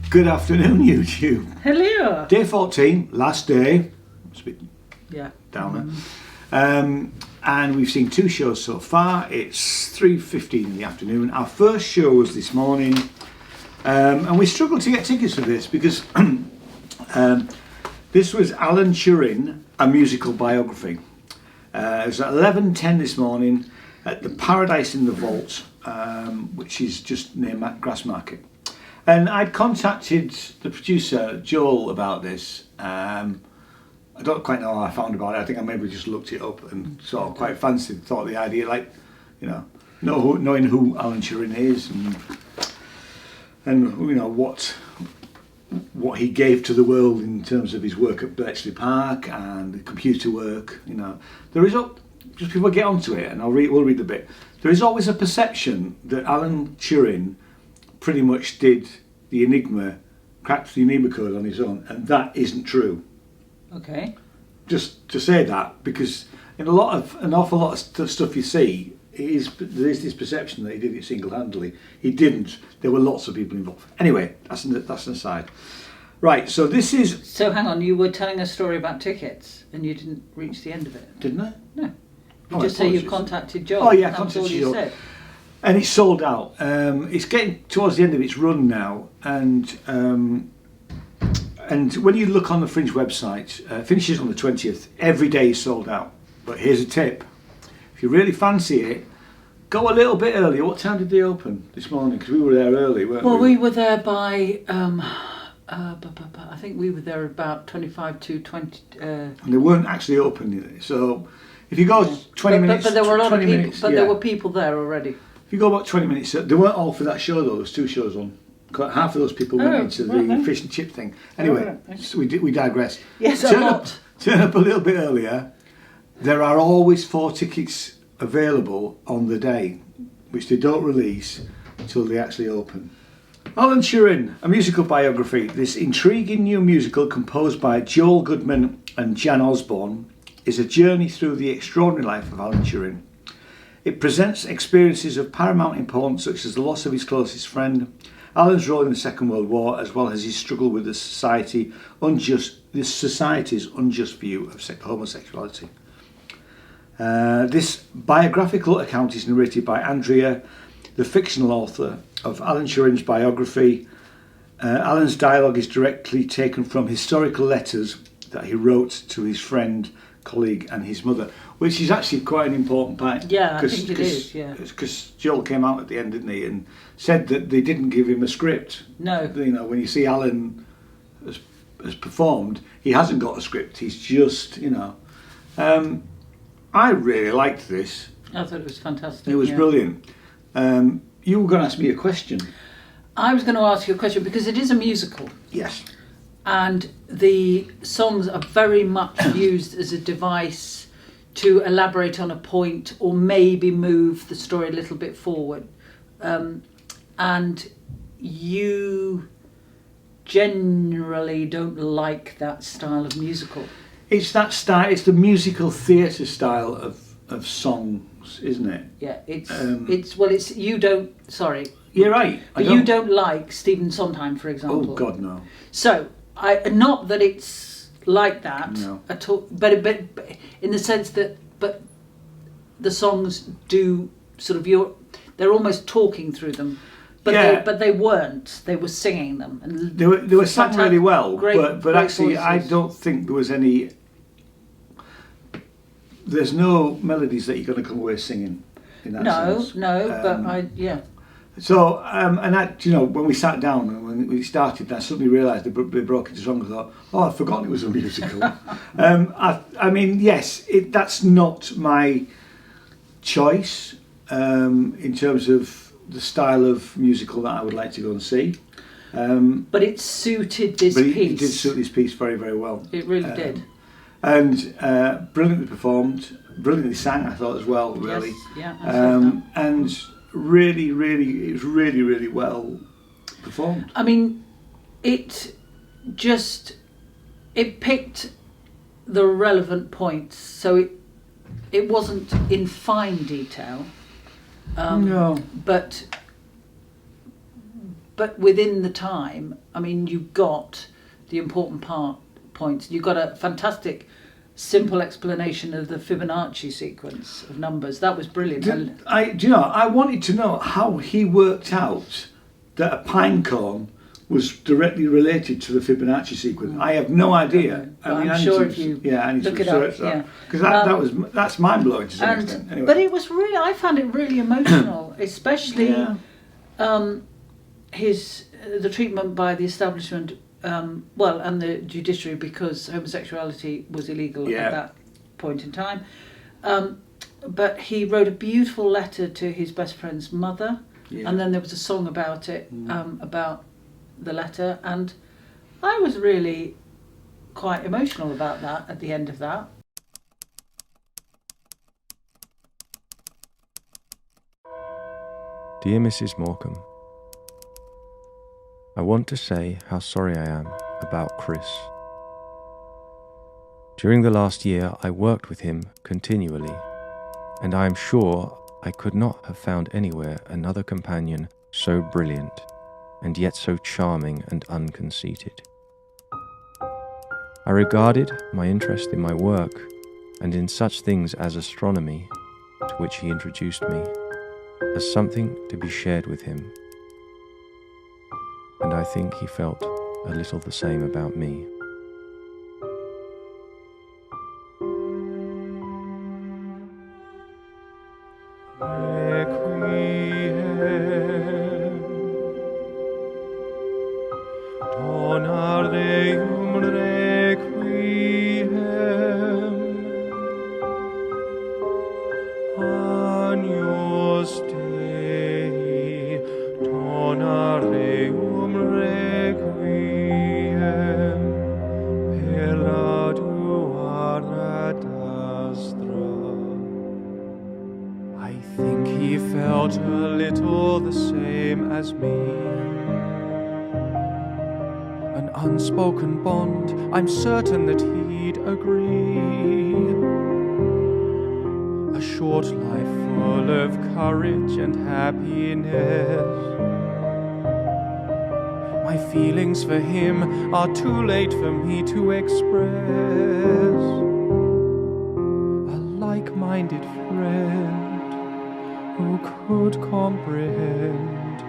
Good afternoon, YouTube. Hello. Day 14, last day. It's a bit downer. And we've seen 2 shows so far. It's 3:15 in the afternoon. Our first show was this morning. And we struggled to get tickets for this because this was Alan Turing, a musical biography. It was at 11:10 this morning at the Paradise in the Vault, which is just near Grassmarket. And I'd contacted the producer, Joel, about this. I don't quite know how I found about it. I think I maybe just looked it up and sort of quite fancied, thought the idea, like, knowing who Alan Turing is and what he gave to the world in terms of his work at Bletchley Park and the computer work. There is just before I get onto it, and we'll read the bit. There is always a perception that Alan Turing pretty much did the Enigma, cracked the Enigma code on his own, and that isn't true. Okay. Just to say that, because in an awful lot of stuff you see, there is this perception that he did it single-handedly. He didn't. There were lots of people involved. Anyway, that's an aside. Right, so this is... So hang on, you were telling a story about tickets and you didn't reach the end of it. Didn't I? No. You just say you contacted Joel. Oh yeah, contacted Joel. Said. And it's sold out. It's getting towards the end of its run now, and when you look on the Fringe website, finishes on the 20th. Every day is sold out. But here's a tip: if you really fancy it, go a little bit earlier. What time did they open this morning? Because we were there early, weren't we? Well, we were there by. I think we were there about 25 to 20. And they weren't actually open, so if you go 20 minutes, but there were a lot of people. Minutes, but there were people there already. If you go about 20 minutes, they weren't all for that show though. There was 2 shows on. Half of those people went into the fish and chip thing. Anyway, so we digress. Yes, Turn up a little bit earlier. There are always 4 tickets available on the day, which they don't release until they actually open. Alan Turing, a musical biography. This intriguing new musical composed by Joel Goodman and Jan Osborne is a journey through the extraordinary life of Alan Turing. It presents experiences of paramount importance such as the loss of his closest friend, Alan's role in the Second World War, as well as his struggle with the society's unjust view of homosexuality. This biographical account is narrated by Andrea, the fictional author of Alan Turing's biography. Alan's dialogue is directly taken from historical letters that he wrote to his friend, colleague and his mother, which is actually quite an important part. Yeah, I think it is, yeah. Because Joel came out at the end, didn't he, and said that they didn't give him a script. No. When you see Alan has performed, he hasn't got a script. He's just, I really liked this. I thought it was fantastic. It was brilliant. You were going to ask me a question. I was going to ask you a question because it is a musical. Yes. And the songs are very much used as a device to elaborate on a point or maybe move the story a little bit forward. And you generally don't like that style of musical. It's that style. It's the musical theatre style of songs, isn't it? Yeah, it's you don't. Sorry. You're right. But you don't like Stephen Sondheim, for example. Oh God, no. So not that it's like that at all, but in the sense that the songs do sort of they're almost talking through them, but they weren't. They were singing them, and they were sung really well. But actually, voices. I don't think there was any. There's no melodies that you're going to come away singing in that sense. No. So, when we sat down and when we started, I suddenly realised they broke into song. I thought, I'd forgotten it was a musical. Yes, that's not my choice in terms of the style of musical that I would like to go and see. But it suited this piece. It did suit this piece very, very well. It really did. And brilliantly performed, brilliantly sang, I thought as well, really. Yes, yeah. And really, it was really, really well performed. I mean, it picked the relevant points, so it wasn't in fine detail. No. But but within the time, I mean, you got the important points. You got a fantastic, simple explanation of the Fibonacci sequence of numbers. That was brilliant. I wanted to know how he worked out that a pine cone was directly related to the Fibonacci sequence. I have no idea. I'm sure if you look it up, because that's mind blowing to some extent. Anyway. But it was really, I found it really emotional, especially the treatment by the establishment, and the judiciary, because homosexuality was illegal at that point in time. But he wrote a beautiful letter to his best friend's mother, and then there was a song about it, about the letter, and I was really quite emotional about that at the end of that. Dear Mrs. Morecambe, I want to say how sorry I am about Chris. During the last year I worked with him continually, and I am sure I could not have found anywhere another companion so brilliant and yet so charming and unconceited. I regarded my interest in my work and in such things as astronomy, to which he introduced me, as something to be shared with him, and I think he felt a little the same about me. Unspoken bond, I'm certain that he'd agree. A short life full of courage and happiness. My feelings for him are too late for me to express. A like-minded friend who could comprehend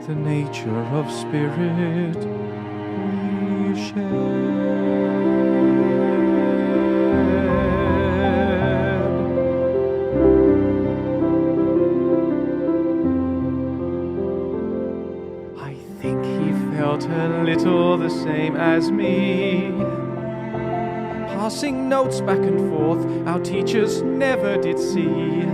the nature of spirit I think he felt a little the same as me. Passing notes back and forth our teachers never did see.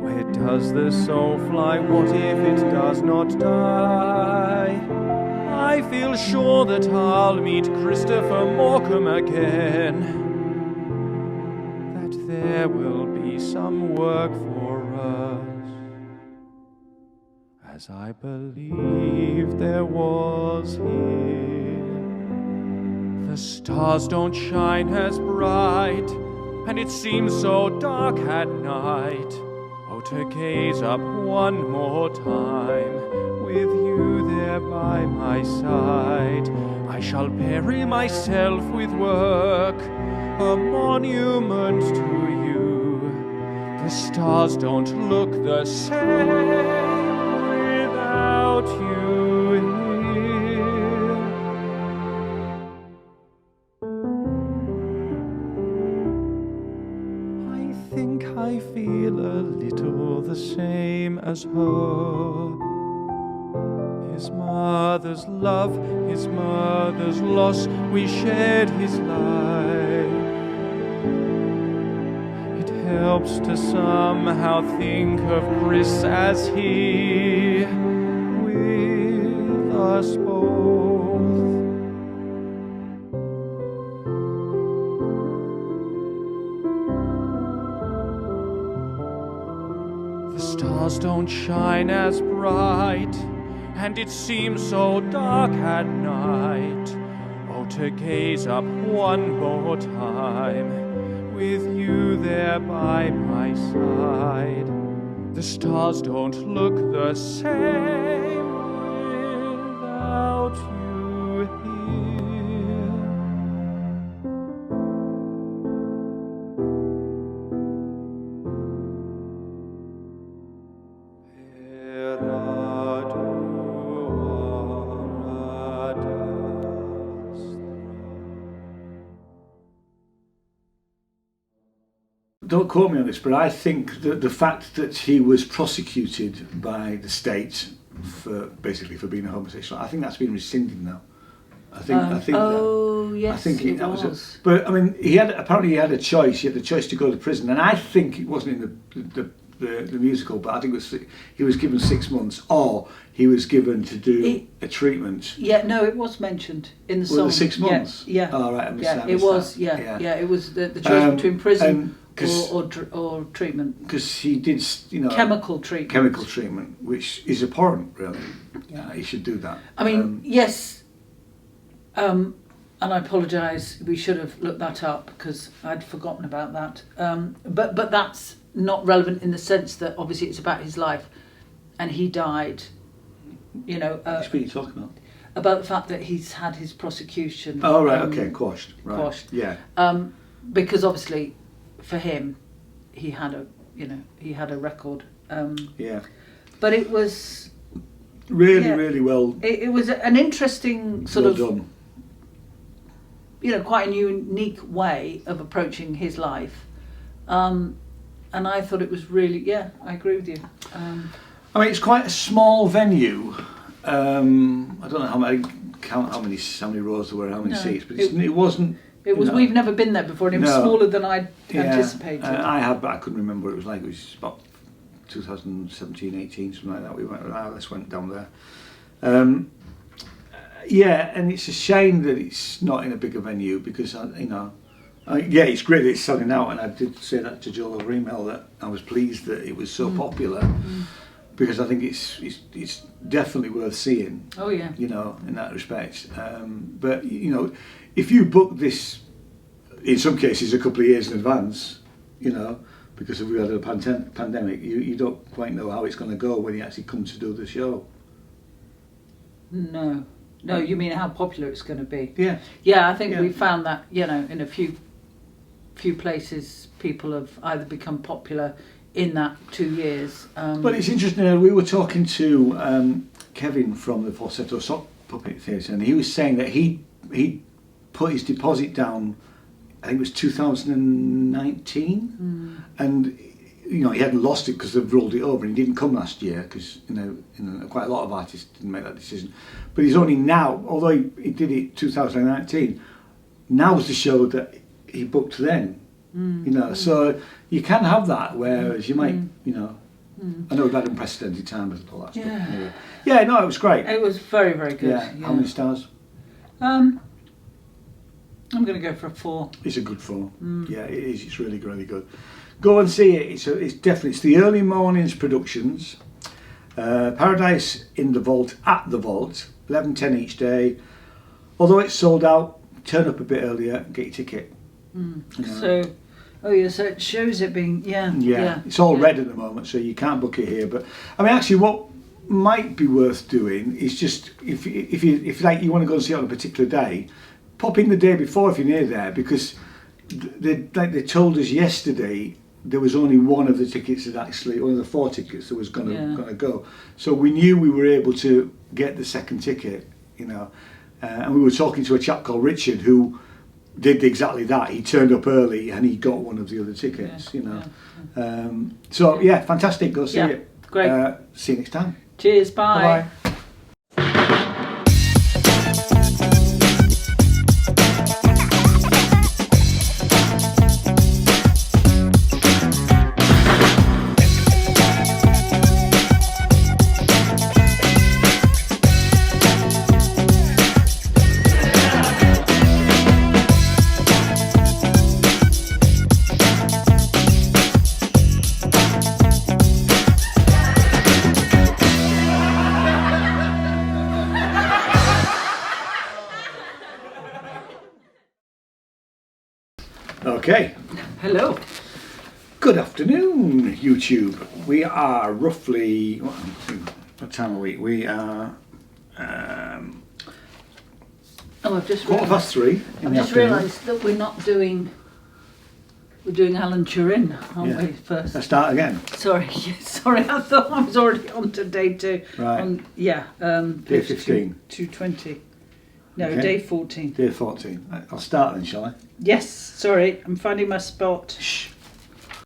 Where does the soul fly? What if it does not die? I feel sure that I'll meet Christopher Morecambe again, that there will be some work for us, as I believe there was here. The stars don't shine as bright, and it seems so dark at night. Oh, to gaze up one more time, with you there by my side, I shall bury myself with work, a monument to you. The stars don't look the same without you here. I think I feel a little the same as her. His mother's love, his mother's loss, we shared his life. It helps to somehow think of Chris as he, with us both. The stars don't shine as bright, and it seems so dark at night. Oh, to gaze up one more time, with you there by my side, The stars don't look the same without you here. Don't quote me on this, but I think that the fact that he was prosecuted by the state for basically for being a homosexual, I think that's been rescinded now. I think. Oh yes, I think it that was. was. But I mean, he had a choice. He had the choice to go to prison, and I think it wasn't in the musical, but I think it was he was given 6 months, or he was given to do a treatment. Yeah, no, it was mentioned in the song. Was it 6 months? Yeah. Oh, right, I missed that. It was. Yeah. It was the choice between prison or treatment. Because he did, chemical treatment, which is abhorrent, really. Yeah, he should do that. I mean, yes. And I apologise. We should have looked that up because I'd forgotten about that. But that's not relevant in the sense that obviously it's about his life, and he died. Which bit are you talking about? About the fact that he's had his prosecution. Oh right, okay, quashed. Right. Quashed. Yeah. Because obviously, for him, he had a record. Yeah. But it was really well. It was an interesting sort of done. Quite a unique way of approaching his life, and I thought it was really I agree with you. I mean, it's quite a small venue. I don't know how many rows there were, how many seats, but it wasn't. It was. We've never been there before, and it was smaller than I'd anticipated. I had, but I couldn't remember what it was like. It was about 2017, 18, something like that. We went down there. And it's a shame that it's not in a bigger venue because it's great that it's selling out, and I did say that to Joel over email that I was pleased that it was so popular because I think it's definitely worth seeing. Oh yeah. In that respect. But if you book this, in some cases a couple of years in advance, because we had a pandemic, you don't quite know how it's going to go when you actually come to do the show. No, you mean how popular it's going to be? Yeah. Yeah, I think we found that, in a few places people have either become popular in that 2 years. But it's interesting, we were talking to Kevin from the Falsetto Sock Puppet Theatre, and he was saying that he put his deposit down, I think it was 2019, and he hadn't lost it because they've rolled it over, and he didn't come last year because quite a lot of artists didn't make that decision. But he's only now, although he did it 2019, now's the show that he booked then. So you can have that, whereas you might, I know we've had unprecedented time with all that stuff. Anyway. Yeah, no, it was great. It was very, very good. Yeah. How many stars? I'm going to go for a 4. It's a good 4. Yeah, it is. It's really, really good. Go and see it. It's the Early Mornings Productions. Paradise in the Vault, at the Vault, 11:10 each day. Although it's sold out, turn up a bit earlier, get your ticket. So it shows it being It's all red at the moment, so you can't book it here. But I mean, actually, what might be worth doing is just if you want to go and see it on a particular day, pop in the day before if you're near there, because they told us yesterday there was only one of the tickets that actually, one of the 4 tickets that was going to go. So we knew we were able to get the second ticket, and we were talking to a chap called Richard who did exactly that. He turned up early and he got one of the other tickets, So fantastic. Go see it. Great. See you next time. Cheers. Bye. Bye. Okay. Hello. Good afternoon, YouTube. We are roughly... What time are we? We are... I've just quarter past 3 in I've the just afternoon. realised that we're not doing... We're doing Alan Turing, aren't we, first? Let's start again. Sorry, I thought I was already on to day 2. Right. Day 15. 220. No, Okay. day 14. Day 14. Right, I'll start then, shall I? Yes, sorry, I'm finding my spot. Shh.